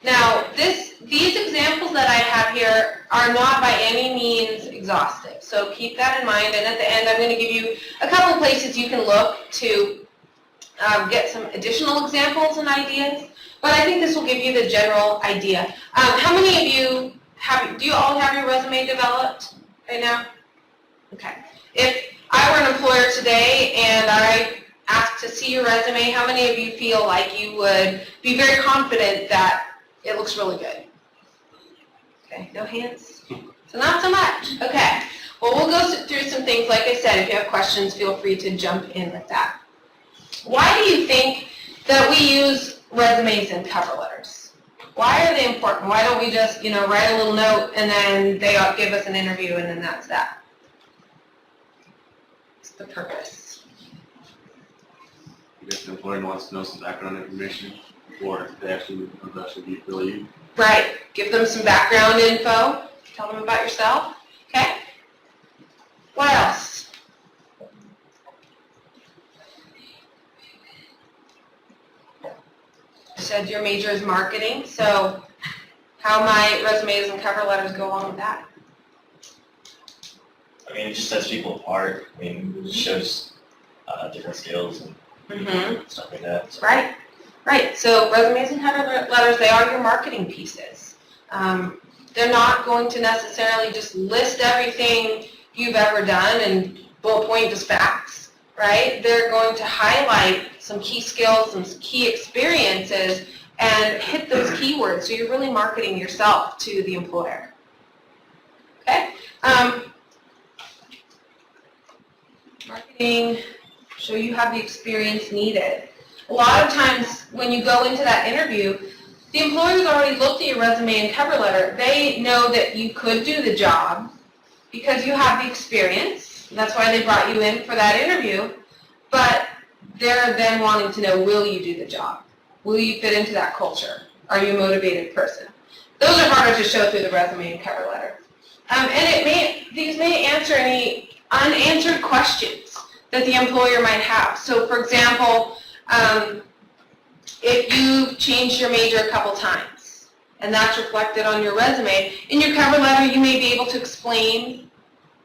Now, these examples that I have here are not by any means exhaustive, so keep that in mind. And at the end, I'm going to give you a couple places you can look to get some additional examples and ideas. But I think this will give you the general idea. How many of you do you all have your resume developed right now? Okay. If I were an employer today and I asked to see your resume, how many of you feel like you would be very confident that it looks really good? Okay, no hands? So not so much. Okay. Well, we'll go through some things. Like I said, if you have questions, feel free to jump in with that. Why do you think that we use resumes and cover letters? Why are they important? Why don't we just, write a little note and then they give us an interview and then that's that? What's the purpose? I guess the employer wants to know some background information before they actually fill you. Right. Give them some background info. Tell them about yourself. Okay. What else? You said your major is marketing, so how might resumes and cover letters go along with that? I mean, it just sets people apart. I mean, it just shows different skills and stuff like that. So. Right. Right. So resumes and cover letters, they are your marketing pieces. They're not going to necessarily just list everything you've ever done and bullet point just facts, right? They're going to highlight some key skills, some key experiences, and hit those keywords. So you're really marketing yourself to the employer. Okay? Marketing, so you have the experience needed. A lot of times when you go into that interview, the employer's already looked at your resume and cover letter. They know that you could do the job because you have the experience. And that's why they brought you in for that interview. But they're then wanting to know, will you do the job? Will you fit into that culture? Are you a motivated person? Those are harder to show through the resume and cover letter. These may answer any unanswered questions that the employer might have. So for example, if you've changed your major a couple times, and that's reflected on your resume, in your cover letter you may be able to explain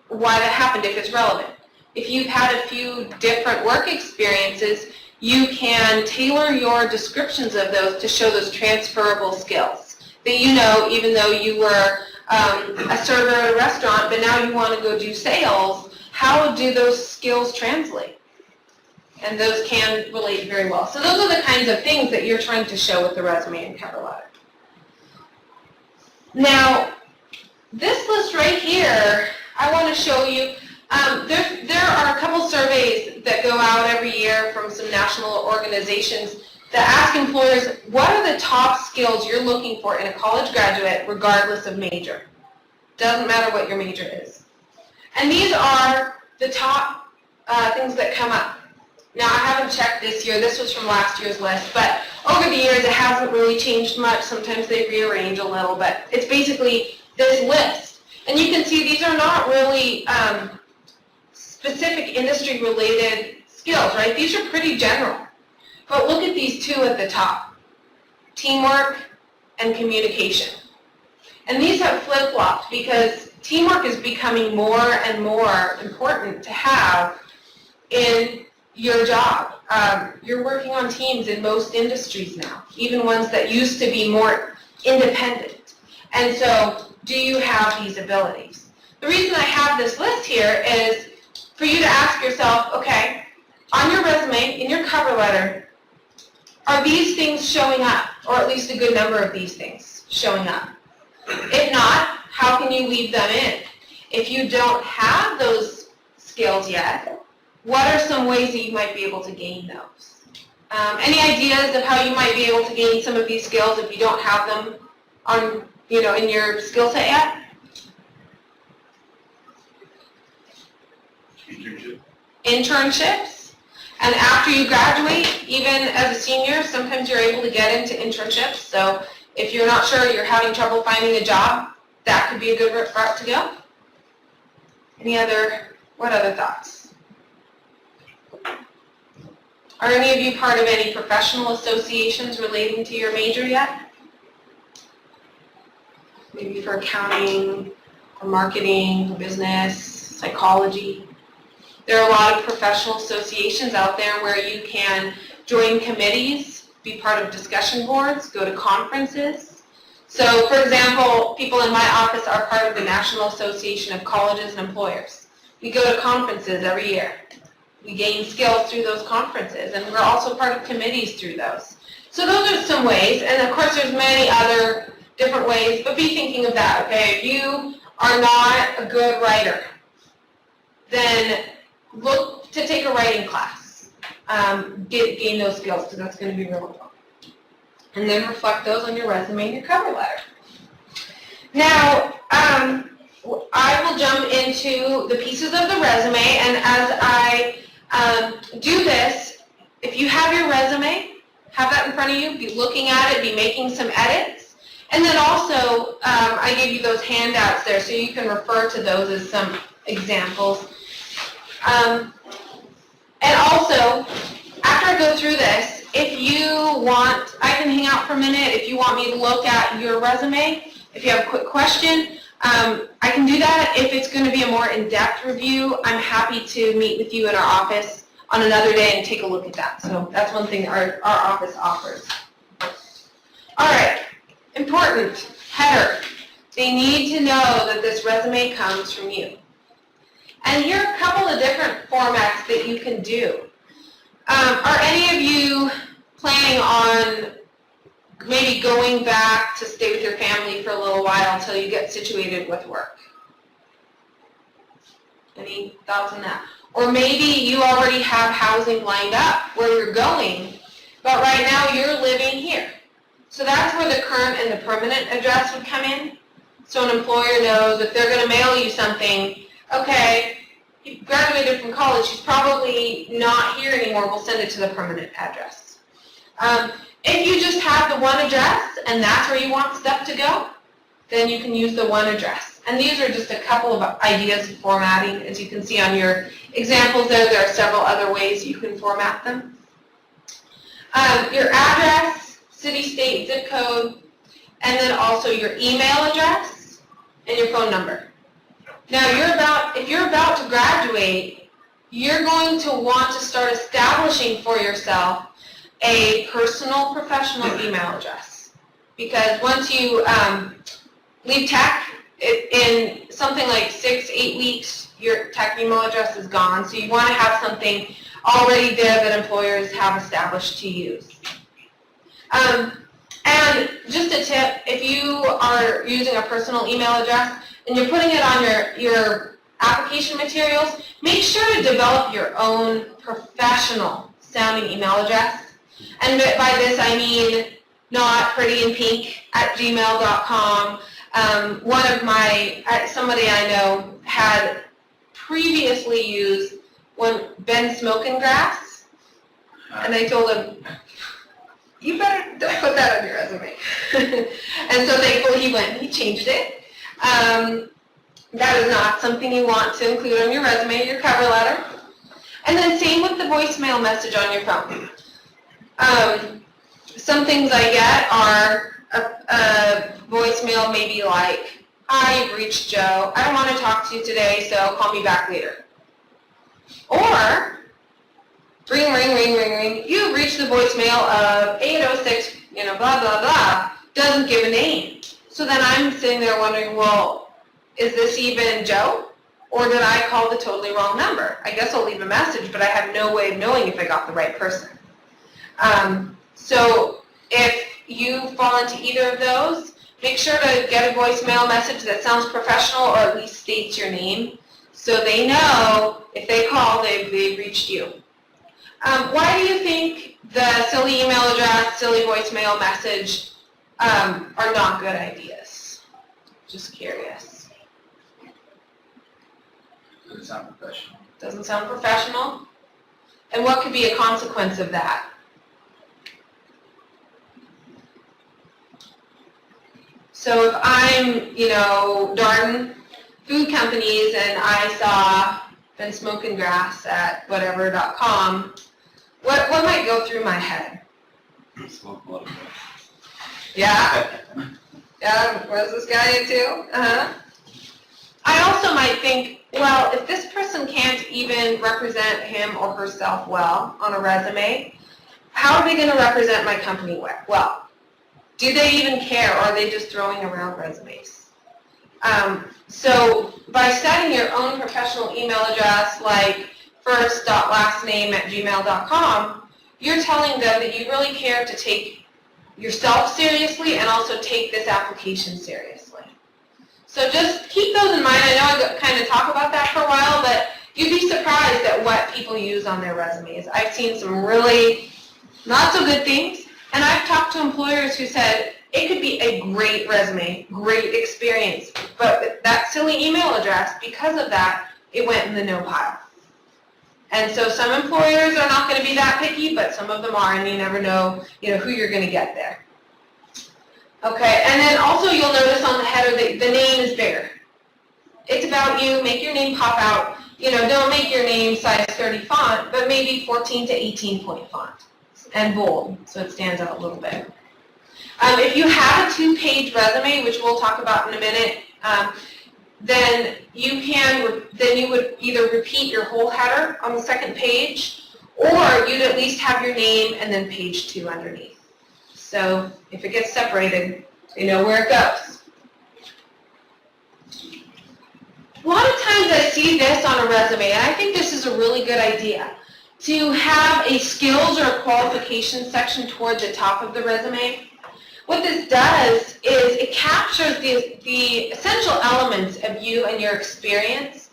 why that happened if it's relevant. If you've had a few different work experiences, you can tailor your descriptions of those to show those transferable skills. That even though you were a server at a restaurant, but now you want to go do sales, how do those skills translate? And those can relate very well. So those are the kinds of things that you're trying to show with the resume and cover letter. Now, this list right here, I want to show you, there are a couple surveys that go out every year from some national organizations that ask employers, what are the top skills you're looking for in a college graduate regardless of major? Doesn't matter what your major is. And these are the top things that come up. Now, I haven't checked this year. This was from last year's list. But over the years, it hasn't really changed much. Sometimes they rearrange a little. But it's basically this list. And you can see these are not really specific industry-related skills, right? These are pretty general. But look at these two at the top. Teamwork and communication. And these have flip-flopped because teamwork is becoming more and more important to have in your job. You're working on teams in most industries now, even ones that used to be more independent. And so, do you have these abilities? The reason I have this list here is for you to ask yourself, okay, on your resume, in your cover letter, are these things showing up, or at least a good number of these things showing up? If not, how can you weave them in? If you don't have those skills yet, what are some ways that you might be able to gain those? Any ideas of how you might be able to gain some of these skills if you don't have them on, in your skill set yet? Internships. And after you graduate, even as a senior, sometimes you're able to get into internships. So if you're not sure, you're having trouble finding a job, that could be a good route to go. What other thoughts? Are any of you part of any professional associations relating to your major yet? maybe for accounting, or marketing, business, psychology. There are a lot of professional associations out there where you can join committees, be part of discussion boards, go to conferences. So, for example, people in my office are part of the National Association of Colleges and Employers. We go to conferences every year. We gain skills through those conferences, and we're also part of committees through those. So those are some ways, and of course there's many other different ways, but be thinking of that, okay? If you are not a good writer, then look to take a writing class. Gain those skills, because that's going to be real important. And then reflect those on your resume and your cover letter. Now, I will jump into the pieces of the resume, and as I do this, if you have your resume, have that in front of you, be looking at it, be making some edits, and then also I gave you those handouts there so you can refer to those as some examples. And also, after I go through this, if you want, I can hang out for a minute. If you want me to look at your resume, if you have a quick question, I can do that. If it's going to be a more in-depth review, I'm happy to meet with you in our office on another day and take a look at that. So that's one thing our office offers. All right, important, header. They need to know that this resume comes from you. And here are a couple of different formats that you can do. Are any of you planning on maybe going back to stay with your family for a little while until you get situated with work? Any thoughts on that? Or maybe you already have housing lined up where you're going, but right now you're living here. So that's where the current and the permanent address would come in. So an employer knows if they're going to mail you something, okay, he graduated from college, he's probably not here anymore, we'll send it to the permanent address. If you just have the one address and that's where you want stuff to go, then you can use the one address. And these are just a couple of ideas of formatting. As you can see on your examples there are several other ways you can format them. Your address, city, state, zip code, and then also your email address and your phone number. Now, if you're about to graduate, you're going to want to start establishing for yourself a personal, professional email address. Because once you leave tech, in something like 6-8 weeks, your tech email address is gone. So you want to have something already there that employers have established to use. And just a tip, if you are using a personal email address and you're putting it on your application materials, make sure to develop your own professional sounding email address. And by this I mean not prettyandpink@gmail.com. Somebody I know had previously used Ben Smokengrass, and I told him, you better don't put that on your resume. And so thankfully he changed it. That is not something you want to include on your resume, your cover letter. And then same with the voicemail message on your phone. Some things I get are a voicemail maybe like, hi, you've reached Joe. I don't want to talk to you today, so call me back later. Or, ring, ring, ring, ring, ring. You've reached the voicemail of 806, blah, blah, blah. Doesn't give a name. So then I'm sitting there wondering, well, is this even Joe? Or did I call the totally wrong number? I guess I'll leave a message, but I have no way of knowing if I got the right person. So if you fall into either of those, make sure to get a voicemail message that sounds professional or at least states your name so they know if they call, they've reached you. Why do you think the silly email address, silly voicemail message are not good ideas? Just curious. Doesn't sound professional. Doesn't sound professional? And what could be a consequence of that? So if I'm, Darden Food Companies and I saw been smoking grass at whatever.com, what might go through my head? Smoke a lot of that. Yeah? Yeah, what's this guy into? Uh-huh. I also might think, well, if this person can't even represent him or herself well on a resume, how are they going to represent my company well? Do they even care, or are they just throwing around resumes? So by setting your own professional email address, like first.lastname@gmail.com, you're telling them that you really care to take yourself seriously and also take this application seriously. So just keep those in mind. I know I kind of talk about that for a while, but you'd be surprised at what people use on their resumes. I've seen some really not so good things, and I've talked to employers who said it could be a great resume, great experience, but that silly email address, because of that, it went in the no pile. And so some employers are not going to be that picky, but some of them are, and you never know, who you're going to get there. Okay, and then also you'll notice on the header that the name is bigger. It's about you. Make your name pop out. Don't make your name size 30 font, but maybe 14 to 18 point font and bold, so it stands out a little bit. If you have a 2-page resume, which we'll talk about in a minute, then you would either repeat your whole header on the second page, or you'd at least have your name and then page 2 underneath. So if it gets separated, you know where it goes. A lot of times I see this on a resume, and I think this is a really good idea, to have a skills or a qualifications section toward the top of the resume. What this does is it captures the essential elements of you and your experience,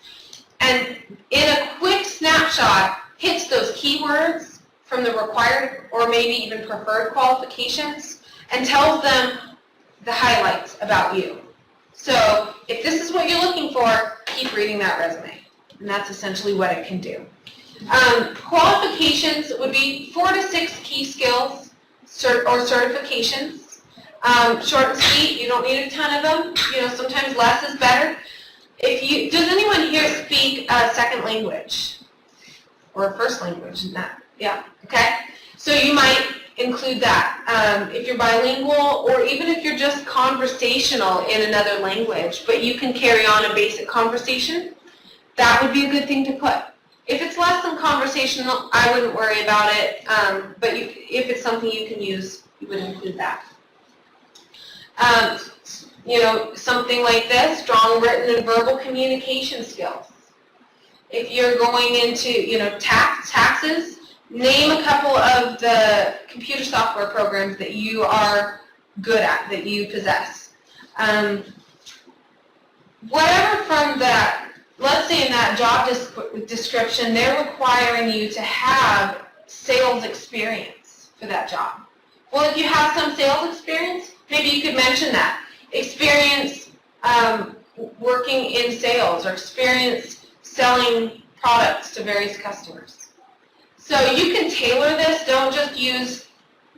and in a quick snapshot hits those keywords from the required or maybe even preferred qualifications and tells them the highlights about you. So if this is what you're looking for, keep reading that resume, and that's essentially what it can do. Qualifications would be 4 to 6 key skills or certifications. Short and sweet, you don't need a ton of them. Sometimes less is better. Does anyone here speak a second language or a first language? Yeah. Okay. So you might include that. If you're bilingual, or even if you're just conversational in another language, but you can carry on a basic conversation, that would be a good thing to put. If it's less than conversational, I wouldn't worry about it. But if it's something you can use, you would include that. Something like this, strong written and verbal communication skills. If you're going into, taxes, name a couple of the computer software programs that you are good at, that you possess. Whatever from that, let's say in that job description, they're requiring you to have sales experience for that job. Well, if you have some sales experience, maybe you could mention that. Experience working in sales, or experience selling products to various customers. So you can tailor this. Don't just use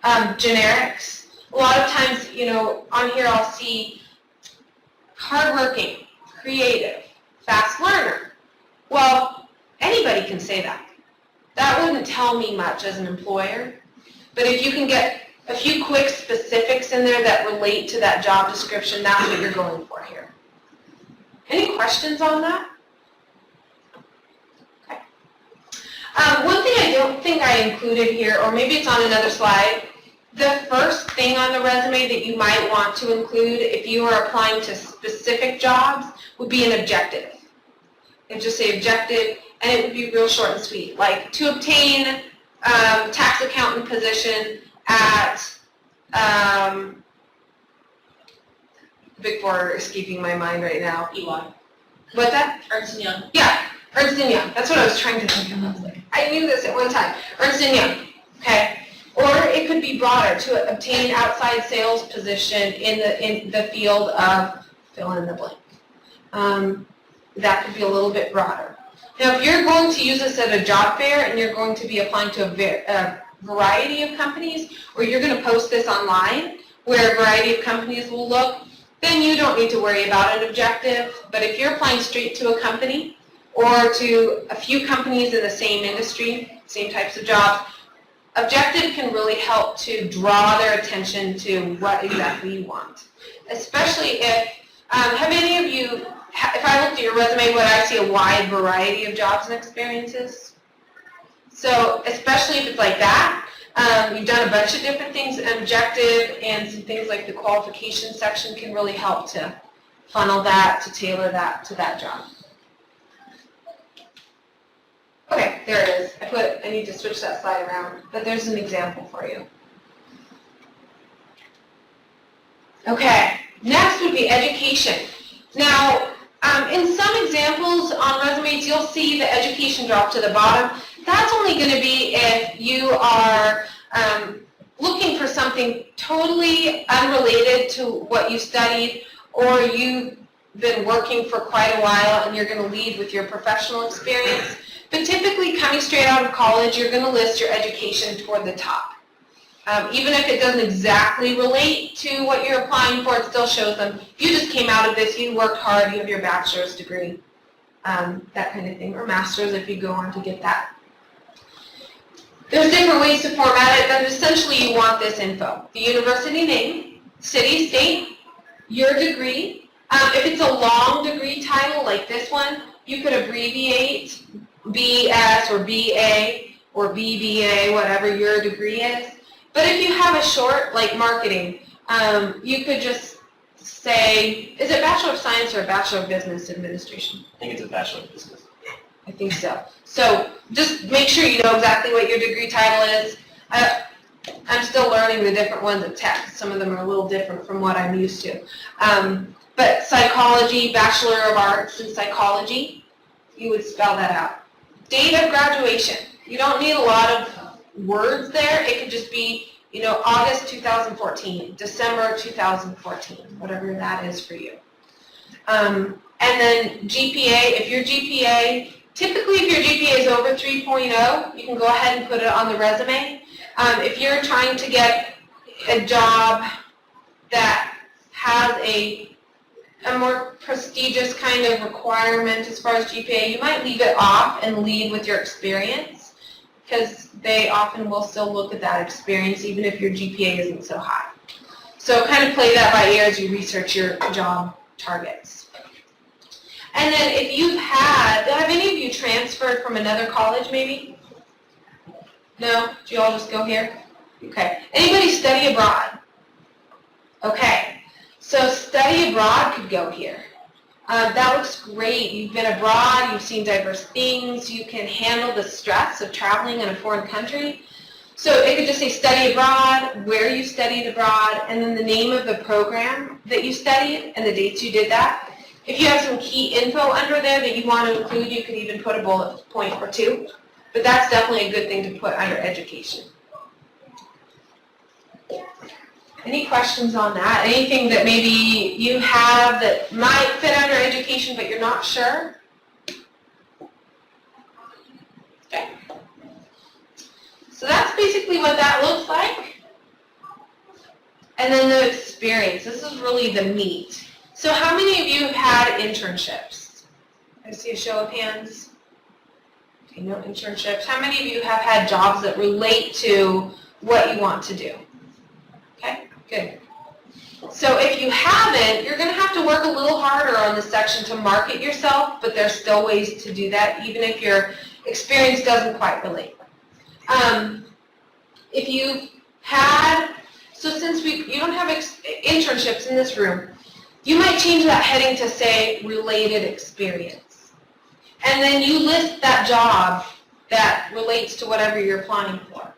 generics. A lot of times, on here I'll see hardworking, creative, fast learner. Well, anybody can say that. That wouldn't tell me much as an employer. But if you can get a few quick specifics in there that relate to that job description, that's what you're going for here. Any questions on that? Okay. One thing I don't think I included here, or maybe it's on another slide, the first thing on the resume that you might want to include if you are applying to specific jobs would be an objective. And just say objective, and it would be real short and sweet, like to obtain tax accountant position at, Big Four is escaping my mind right now. EY. What's that? Ernst & Young. Yeah, Ernst & Young. That's what I was trying to think of. I was like, I knew this at one time. Ernst & Young. Okay. Or it could be broader, to obtain outside sales position in the field of fill in the blank. That could be a little bit broader. Now, if you're going to use this at a job fair and you're going to be applying to a variety of companies, or you're going to post this online where a variety of companies will look, then you don't need to worry about an objective. But if you're applying straight to a company or to a few companies in the same industry, same types of jobs, objective can really help to draw their attention to what exactly you want. especially if, have any of you, if I looked at your resume, would I see a wide variety of jobs and experiences? So especially if it's like that, you've done a bunch of different things, objective, and some things like the qualification section can really help to funnel that, to tailor that to that job. Okay, there it is. I need to switch that slide around, but there's an example for you. Okay, next would be education. Now, in some examples on resumes, you'll see the education drop to the bottom. That's only going to be if you are looking for something totally unrelated to what you studied, or you've been working for quite a while and you're going to lead with your professional experience. But typically, coming straight out of college, you're going to list your education toward the top. Even if it doesn't exactly relate to what you're applying for, it still shows them, you just came out of this, you worked hard, you have your bachelor's degree, that kind of thing, or master's if you go on to get that. There's different ways to format it, but essentially you want this info. The university name, city, state, your degree. If it's a long degree title like this one, you could abbreviate BS or BA or BBA, whatever your degree is. But if you have a short, like marketing, you could just say, is it Bachelor of Science or Bachelor of Business Administration? I think it's a Bachelor of Business. I think so. So just make sure you know exactly what your degree title is. I'm still learning the different ones of tech. Some of them are a little different from what I'm used to. But psychology, Bachelor of Arts in Psychology, you would spell that out. Date of graduation. You don't need a lot of words there. It could just be, August 2014, December 2014, whatever that is for you. And then GPA, if your GPA, typically if your GPA is over 3.0, you can go ahead and put it on the resume. If you're trying to get a job that has a more prestigious kind of requirement as far as GPA, you might leave it off and lead with your experience, because they often will still look at that experience even if your GPA isn't so high. So kind of play that by ear as you research your job targets. And then if have any of you transferred from another college maybe? No? Do you all just go here? Okay. Anybody study abroad? Okay. So study abroad could go here. That looks great. You've been abroad, you've seen diverse things, you can handle the stress of traveling in a foreign country. So it could just say study abroad, where you studied abroad, and then the name of the program that you studied and the dates you did that. If you have some key info under there that you want to include, you could even put a bullet point or two. But that's definitely a good thing to put under education. Any questions on that? Anything that maybe you have that might fit under education but you're not sure? Okay. So that's basically what that looks like. And then the experience. This is really the meat. So how many of you have had internships? I see a show of hands. Okay, no internships. How many of you have had jobs that relate to what you want to do? Okay, good. So if you haven't, you're going to have to work a little harder on this section to market yourself, but there's still ways to do that, even if your experience doesn't quite relate. If you've had, so since you don't have internships in this room, you might change that heading to say related experience. And then you list that job that relates to whatever you're applying for.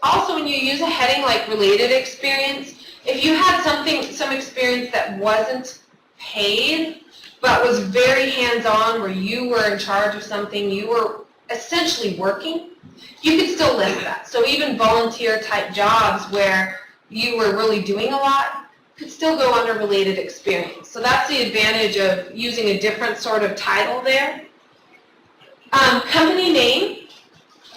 Also, when you use a heading like related experience, if you had some experience that wasn't paid, but was very hands-on, where you were in charge of something, you were essentially working, you could still list that. So even volunteer type jobs where you were really doing a lot could still go under related experience. So that's the advantage of using a different sort of title there. Company name,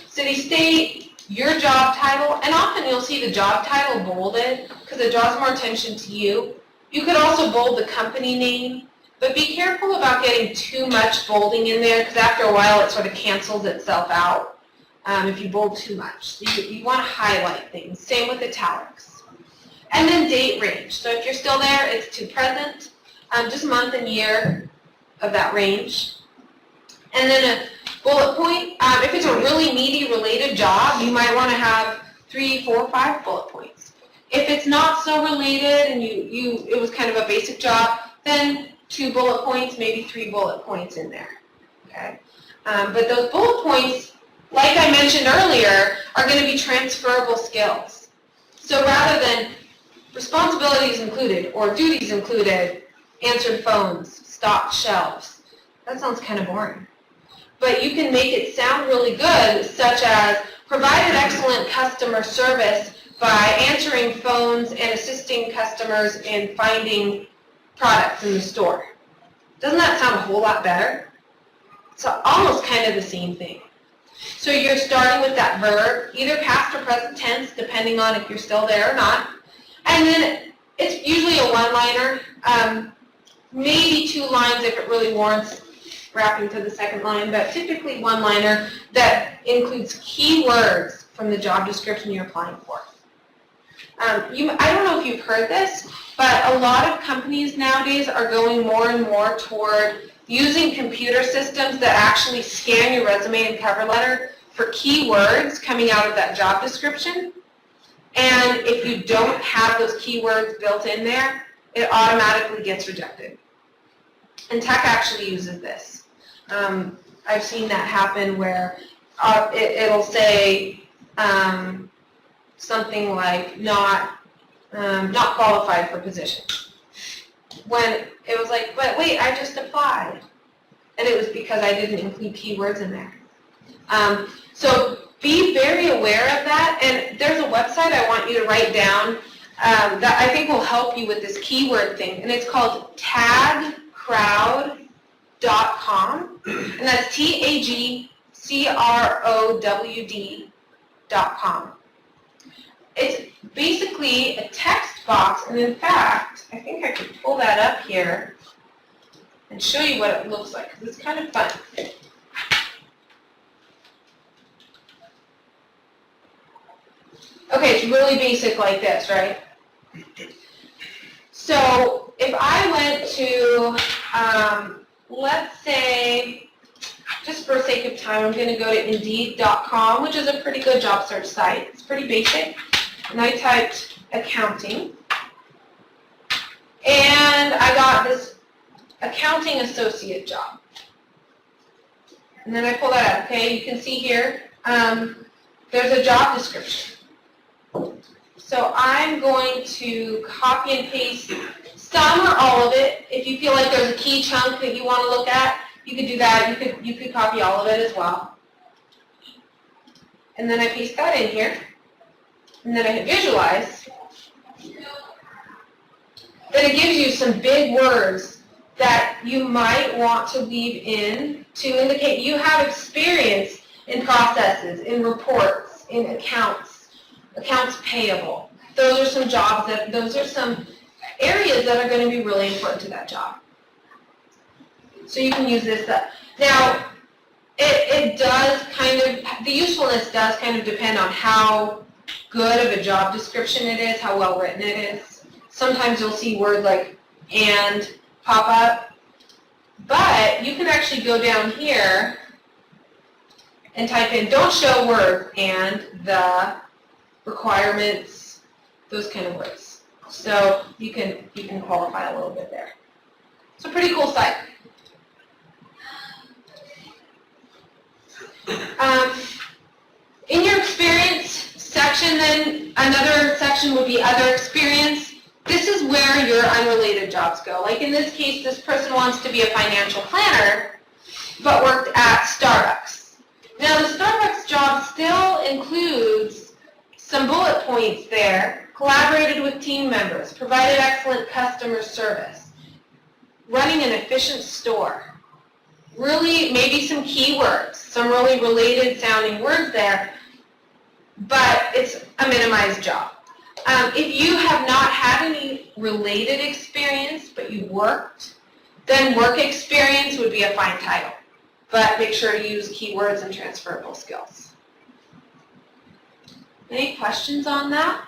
city, state, your job title, and often you'll see the job title bolded because it draws more attention to you. You could also bold the company name, but be careful about getting too much bolding in there because after a while it sort of cancels itself out if you bold too much. So you want to highlight things. Same with italics. And then date range. So if you're still there, it's to present, just month and year of that range. And then a bullet point. If it's a really meaty related job, you might want to have 3, 4, 5 bullet points. If it's not so related and it was kind of a basic job, then 2 bullet points, maybe 3 bullet points in there. Okay. But those bullet points, like I mentioned earlier, are going to be transferable skills. So rather than responsibilities included or duties included, answered phones, stocked shelves, that sounds kind of boring. But you can make it sound really good, such as provided excellent customer service by answering phones and assisting customers in finding products in the store. Doesn't that sound a whole lot better? It's almost kind of the same thing. So you're starting with that verb, either past or present tense, depending on if you're still there or not. And then it's usually a one-liner, maybe 2 lines if it really warrants wrapping to the second line, but typically one-liner that includes keywords from the job description you're applying for. I don't know if you've heard this, but a lot of companies nowadays are going more and more toward using computer systems that actually scan your resume and cover letter for keywords coming out of that job description. And if you don't have those keywords built in there, it automatically gets rejected. And tech actually uses this. I've seen that happen where it'll say something like not qualified for position. When it was like, but wait, I just applied. And it was because I didn't include keywords in there. So be very aware of that. And there's a website I want you to write down that I think will help you with this keyword thing. And it's called tagcrowd.com. And that's tagcrowd.com. It's basically a text box, and in fact, I think I could pull that up here and show you what it looks like, because it's kind of fun. Okay, it's really basic like this, right? So if I went to, let's say, just for sake of time, I'm going to go to Indeed.com, which is a pretty good job search site. It's pretty basic. And I typed accounting. And I got this accounting associate job. And then I pull that up, okay? You can see here, there's a job description. So I'm going to copy and paste some or all of it. If you feel like there's a key chunk that you want to look at, you could do that. You could copy all of it as well. And then I paste that in here. And then I hit visualize. Then it gives you some big words that you might want to leave in to indicate you have experience in processes, in reports, in accounts payable. Those are some jobs those are some areas that are going to be really important to that job. So you can use this. Now, it does kind of, the usefulness does kind of depend on how good of a job description it is, how well written it is. Sometimes you'll see words like and pop up, but you can actually go down here and type in, don't show words, and, the, requirements, those kind of words. So you can qualify a little bit there. It's a pretty cool site. In your experience section, then another section would be other experience. This is where your unrelated jobs go. Like in this case, this person wants to be a financial planner, but worked at Starbucks. Now the Starbucks job still includes some bullet points there, collaborated with team members, provided excellent customer service, running an efficient store. Really, maybe some keywords, some really related sounding words there, but it's a minimized job. If you have not had any related experience, but you worked, then work experience would be a fine title. But make sure to use keywords and transferable skills. Any questions on that?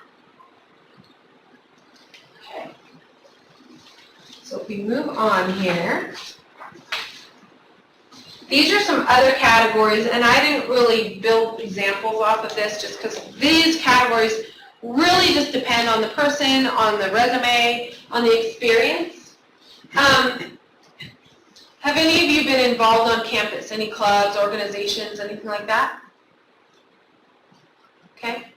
So if we move on here, these are some other categories, and I didn't really build examples off of this just because these categories really just depend on the person, on the resume, on the experience. Have any of you been involved on campus? Any clubs, organizations, anything like that? Okay.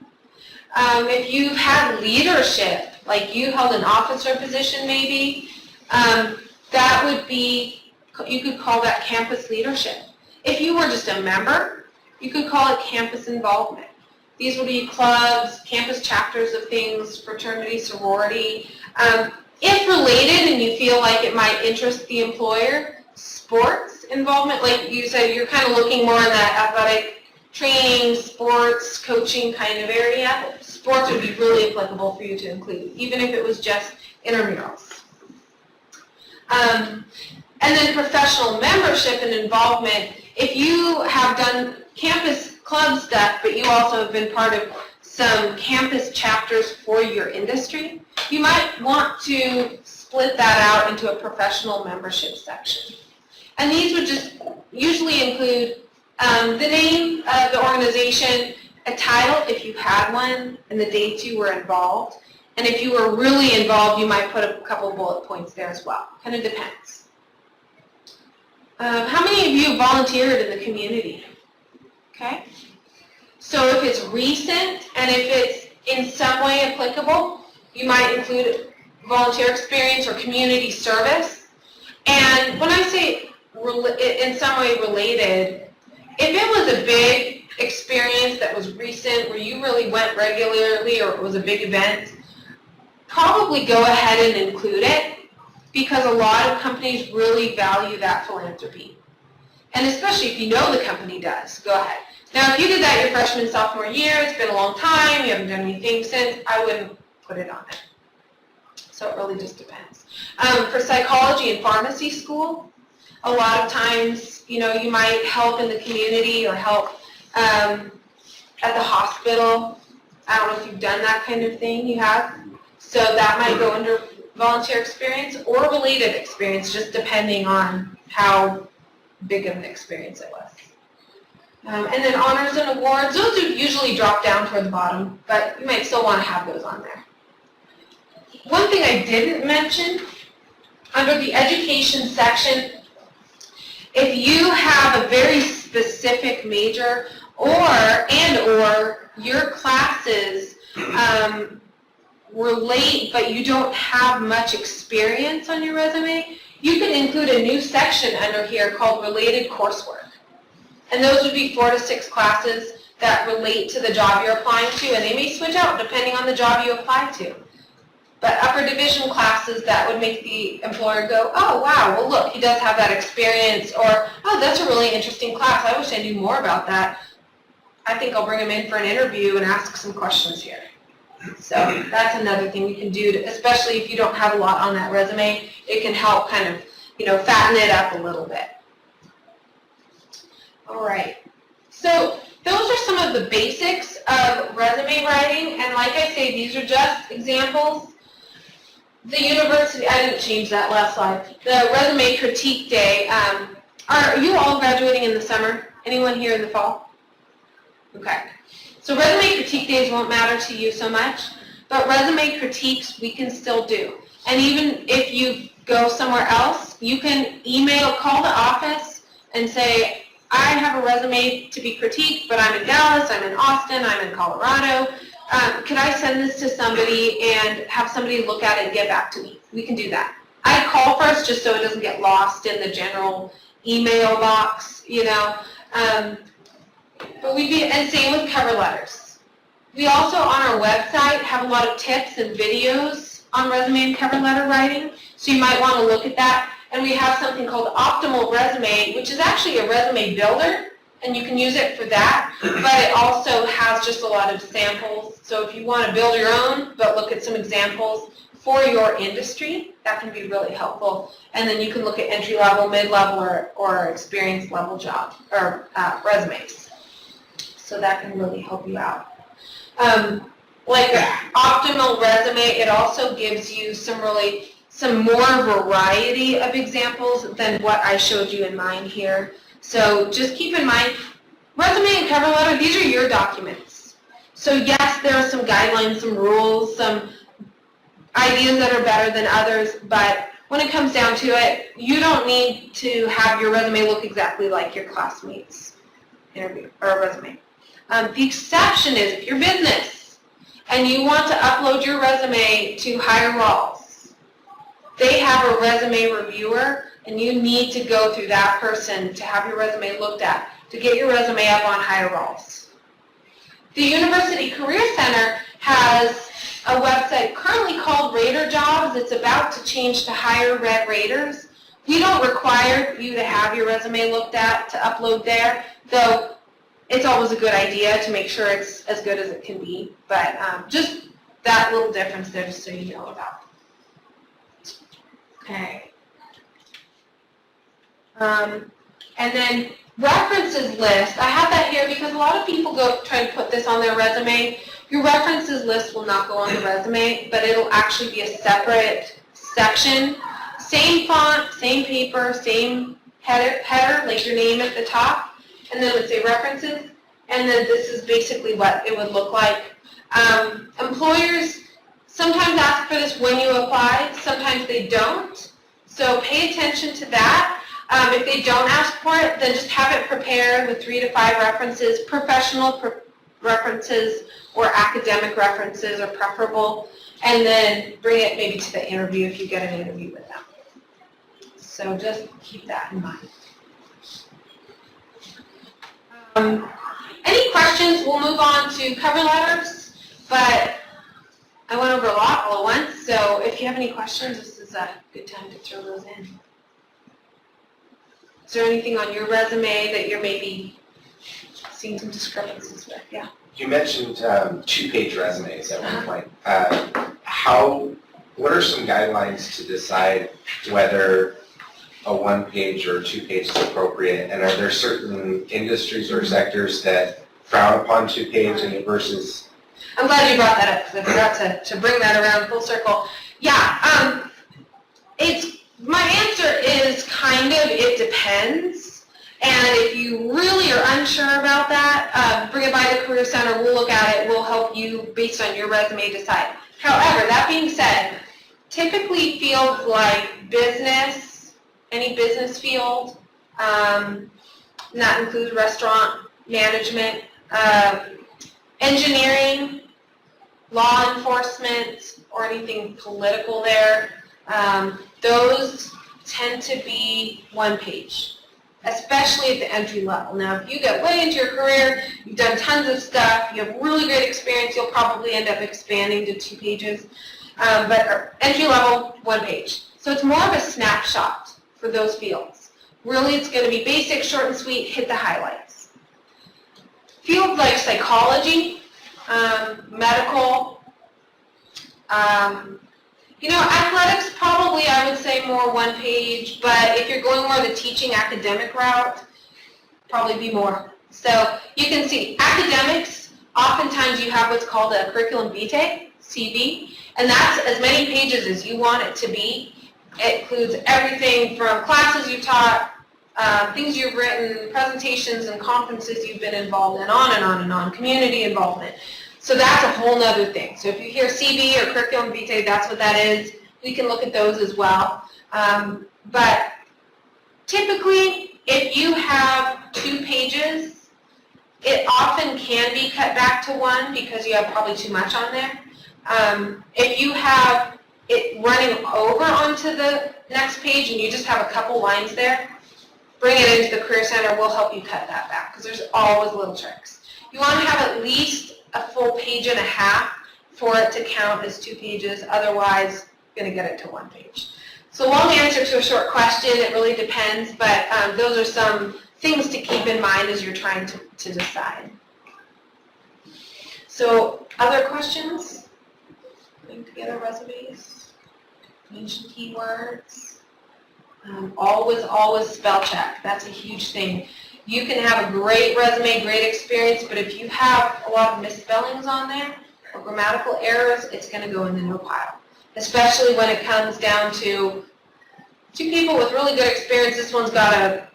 If you've had leadership, like you held an officer position maybe, that would be, you could call that campus leadership. If you were just a member, you could call it campus involvement. These would be clubs, campus chapters of things, fraternity, sorority. If related and you feel like it might interest the employer, sports involvement, like you said, you're kind of looking more in that athletic training, sports, coaching kind of area. Sports would be really applicable for you to include, even if it was just intramurals. And then professional membership and involvement, if you have done campus club stuff, but you also have been part of some campus chapters for your industry, you might want to split that out into a professional membership section. And these would just usually include the name of the organization, a title if you had one, and the dates you were involved. And if you were really involved, you might put a couple of bullet points there as well. Kind of depends. How many of you volunteered in the community? Okay. So if it's recent and if it's in some way applicable, you might include volunteer experience or community service. And when I say in some way related, if it was a big experience that was recent where you really went regularly or it was a big event, probably go ahead and include it because a lot of companies really value that philanthropy. And especially if you know the company does, go ahead. Now if you did that your freshman, sophomore year, it's been a long time, you haven't done anything since, I wouldn't put it on it. So it really just depends. For psychology and pharmacy school, a lot of times, you know, you might help in the community or help at the hospital. I don't know if you've done that kind of thing, you have. So that might go under volunteer experience or related experience, just depending on how big of an experience it was. And then honors and awards, those do usually drop down toward the bottom, but you might still want to have those on there. One thing I didn't mention, under the education section, if you have a very specific major or your classes relate but you don't have much experience on your resume, you can include a new section under here called related coursework. And those would be 4 to 6 classes that relate to the job you're applying to, and they may switch out depending on the job you apply to. But upper division classes that would make the employer go, oh wow, well look, he does have that experience, or oh, that's a really interesting class, I wish I knew more about that. I think I'll bring him in for an interview and ask some questions here. So that's another thing you can do, especially if you don't have a lot on that resume. It can help kind of, you know, fatten it up a little bit. All right. So those are some of the basics of resume writing, and like I say, these are just examples. The university, I didn't change that last slide. The resume critique day, are you all graduating in the summer? Anyone here in the fall? Okay. So resume critique days won't matter to you so much, but resume critiques we can still do. And even if you go somewhere else, you can call the office and say, I have a resume to be critiqued, but I'm in Dallas, I'm in Austin, I'm in Colorado. Could I send this to somebody and have somebody look at it and get back to me? We can do that. I call first just so it doesn't get lost in the general email box, you know. And same with cover letters. We also on our website have a lot of tips and videos on resume and cover letter writing, so you might want to look at that. And we have something called Optimal Resume, which is actually a resume builder, and you can use it for that, but it also has just a lot of samples. So if you want to build your own, but look at some examples for your industry, that can be really helpful. And then you can look at entry-level, mid-level, or experience-level jobs, or resumes. So that can really help you out. Like Optimal Resume, it also gives you some really some more variety of examples than what I showed you in mine here. So just keep in mind, resume and cover letter, these are your documents. So yes, there are some guidelines, some rules, some ideas that are better than others, but when it comes down to it, you don't need to have your resume look exactly like your classmates' interview or resume. The exception is if you're business and you want to upload your resume to HireRalls, they have a resume reviewer, and you need to go through that person to have your resume looked at to get your resume up on HireRalls. The University Career Center has a website currently called Rater Jobs. It's about to change to Higher Red Raters. We don't require you to have your resume looked at to upload there, though it's always a good idea to make sure it's as good as it can be. But just that little difference there, just so you know about. Okay. And then references list. I have that here because a lot of people go try to put this on their resume. Your references list will not go on the resume, but it'll actually be a separate section. Same font, same paper, same header, like your name at the top, and then it would say references, and then this is basically what it would look like. Employers sometimes ask for this when you apply, sometimes they don't, so pay attention to that. If they don't ask for it, then just have it prepared with 3 to 5 references. Professional references or academic references are preferable, and then bring it maybe to the interview if you get an interview with them. So just keep that in mind. Any questions? We'll move on to cover letters, but I went over a lot all at once, so if you have any questions, this is a good time to throw those in. Is there anything on your resume that you're maybe seeing some discrepancies with? Yeah. You mentioned 2-page resumes at one point. What are some guidelines to decide whether a 1-page or a 2-page is appropriate? And are there certain industries or sectors that frown upon 2-page and versus? I'm glad you brought that up because I forgot to bring that around full circle. Yeah, my answer is kind of it depends. And if you really are unsure about that, bring it by the Career Center. We'll look at it. We'll help you based on your resume decide. However, that being said, typically fields like business, any business field, and that includes restaurant management, engineering, law enforcement, or anything political there, those tend to be 1-page, especially at the entry level. Now, if you get way into your career, you've done tons of stuff, you have really great experience, you'll probably end up expanding to 2 pages. But entry level, 1 page. So it's more of a snapshot for those fields. Really, it's going to be basic, short and sweet, hit the highlights. Fields like psychology, medical, athletics probably I would say more 1 page, but if you're going more the teaching academic route, probably be more. So you can see academics, oftentimes you have what's called a curriculum vitae, CV, and that's as many pages as you want it to be. It includes everything from classes you taught, things you've written, presentations and conferences you've been involved in, on and on and on, community involvement. So that's a whole nother thing. So if you hear CV or curriculum vitae, that's what that is. We can look at those as well. But typically, if you have 2 pages, it often can be cut back to 1 because you have probably too much on there. If you have it running over onto the next page and you just have a couple lines there, bring it into the Career Center. We'll help you cut that back because there's always little tricks. You want to have at least a full 1.5 pages for it to count as 2 pages. Otherwise, you're going to get it to 1 page. So long answer to a short question. It really depends, but those are some things to keep in mind as you're trying to decide. So other questions? Putting together resumes, mention keywords. Always spell check. That's a huge thing. You can have a great resume, great experience, but if you have a lot of misspellings on there or grammatical errors, it's going to go in the no pile. especially when it comes down to two people with really good experience. This one's got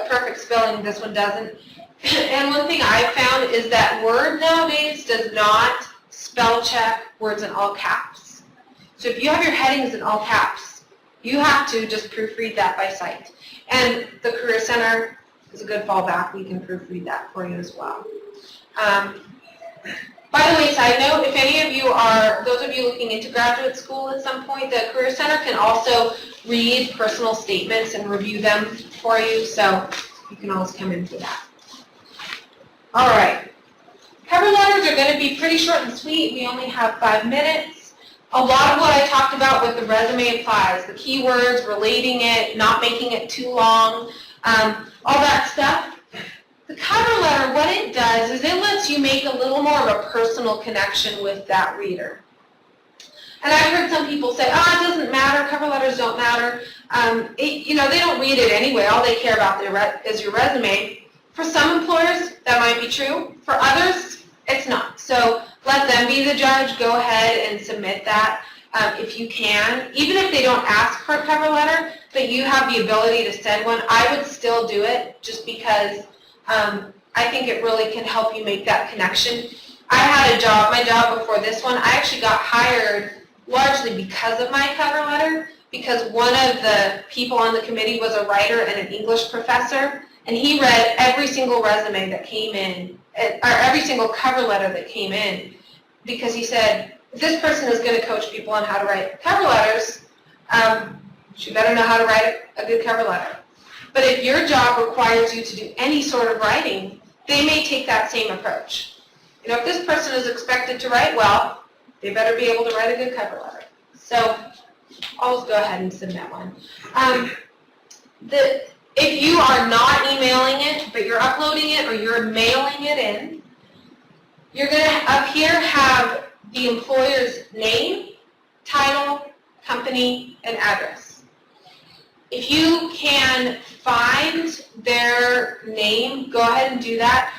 perfect spelling, this one doesn't. And one thing I've found is that Word nowadays does not spell check words in all caps. So if you have your headings in all caps, you have to just proofread that by sight. And the Career Center is a good fallback. We can proofread that for you as well. By the way, side note, if any of you are, those of you looking into graduate school at some point, the Career Center can also read personal statements and review them for you, so you can always come in for that. All right. Cover letters are going to be pretty short and sweet. We only have 5 minutes. A lot of what I talked about with the resume applies. The keywords, relating it, not making it too long, all that stuff. The cover letter, what it does is it lets you make a little more of a personal connection with that reader. And I've heard some people say, oh, it doesn't matter, cover letters don't matter. They don't read it anyway. All they care about is your resume. For some employers, that might be true. For others, it's not. So let them be the judge. Go ahead and submit that if you can. Even if they don't ask for a cover letter, but you have the ability to send one, I would still do it just because I think it really can help you make that connection. I had a job, my job before this one, I actually got hired largely because of my cover letter, because one of the people on the committee was a writer and an English professor, and he read every single resume that came in, or every single cover letter that came in, because he said, if this person is going to coach people on how to write cover letters, she better know how to write a good cover letter. But if your job requires you to do any sort of writing, they may take that same approach. If this person is expected to write well, they better be able to write a good cover letter. So always go ahead and submit one. If you are not emailing it, but you're uploading it or you're mailing it in, you're going to up here have the employer's name, title, company, and address. If you can find their name, go ahead and do that.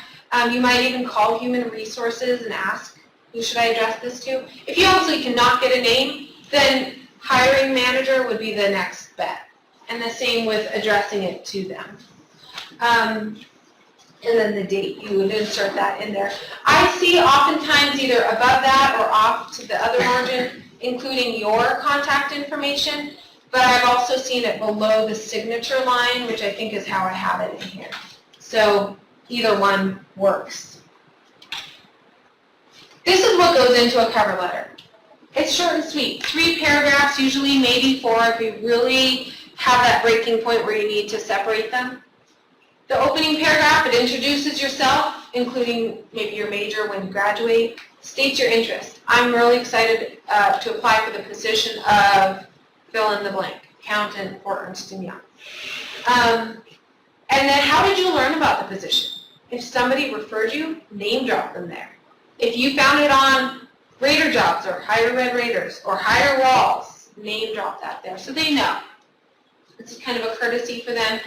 You might even call Human Resources and ask, who should I address this to? If you obviously cannot get a name, then hiring manager would be the next bet. And the same with addressing it to them. And then the date, you would insert that in there. I see oftentimes either above that or off to the other margin, including your contact information. But I've also seen it below the signature line, which I think is how I have it in here. So either one works. This is what goes into a cover letter. It's short and sweet. 3 paragraphs, usually maybe 4 if you really have that breaking point where you need to separate them. The opening paragraph, it introduces yourself, including maybe your major when you graduate, states your interest. I'm really excited to apply for the position of fill in the blank, accountant for Ernst & Young. And then how did you learn about the position? If somebody referred you, name drop them there. If you found it on Rater Jobs or Hire Red Raters or Hire Walls, name drop that there so they know. It's kind of a courtesy for them.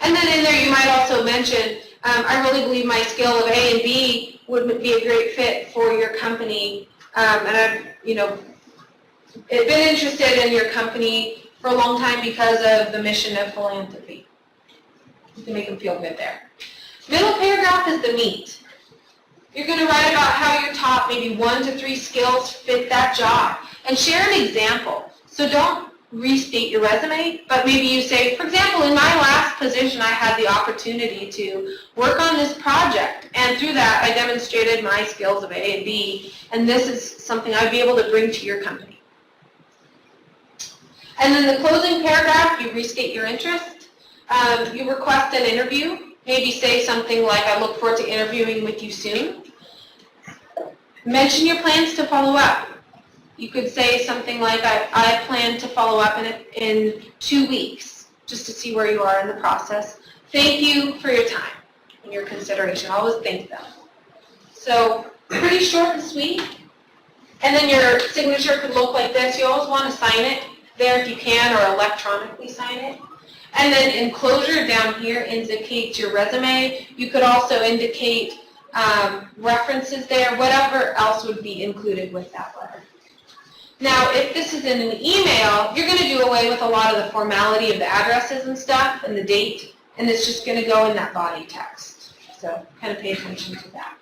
And then in there you might also mention, I really believe my skill of A and B would be a great fit for your company, and I've, been interested in your company for a long time because of the mission of philanthropy. You can make them feel good there. Middle paragraph is the meat. You're going to write about how your top maybe 1 to 3 skills fit that job, and share an example. So don't restate your resume, but maybe you say, for example, in my last position, I had the opportunity to work on this project, and through that, I demonstrated my skills of A and B, and this is something I'd be able to bring to your company. And then the closing paragraph, you restate your interest. You request an interview. Maybe say something like, I look forward to interviewing with you soon. Mention your plans to follow up. You could say something like, I plan to follow up in 2 weeks, just to see where you are in the process. Thank you for your time and your consideration. Always thank them. So pretty short and sweet. And then your signature could look like this. You always want to sign it there if you can, or electronically sign it. And then enclosure down here indicates your resume. You could also indicate references there, whatever else would be included with that letter. Now, if this is in an email, you're going to do away with a lot of the formality of the addresses and stuff and the date, and it's just going to go in that body text. So kind of pay attention to that.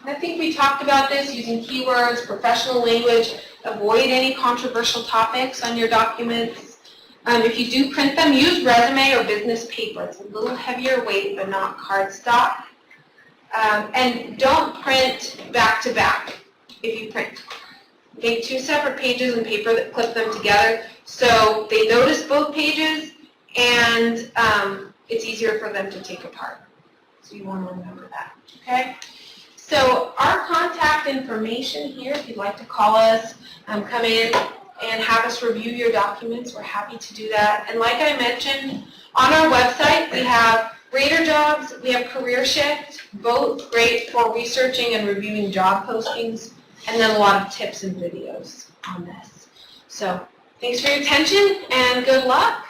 I think we talked about this, using keywords, professional language, avoid any controversial topics on your documents. If you do print them, use resume or business paper. It's a little heavier weight, but not cardstock. And don't print back to back if you print. Make 2 separate pages and paper that clip them together so they notice both pages and it's easier for them to take apart. So you want to remember that, okay? So our contact information here, if you'd like to call us, come in and have us review your documents, we're happy to do that. And like I mentioned, on our website we have Rater Jobs, we have Career Shift, both great for researching and reviewing job postings, and then a lot of tips and videos on this. So thanks for your attention and good luck.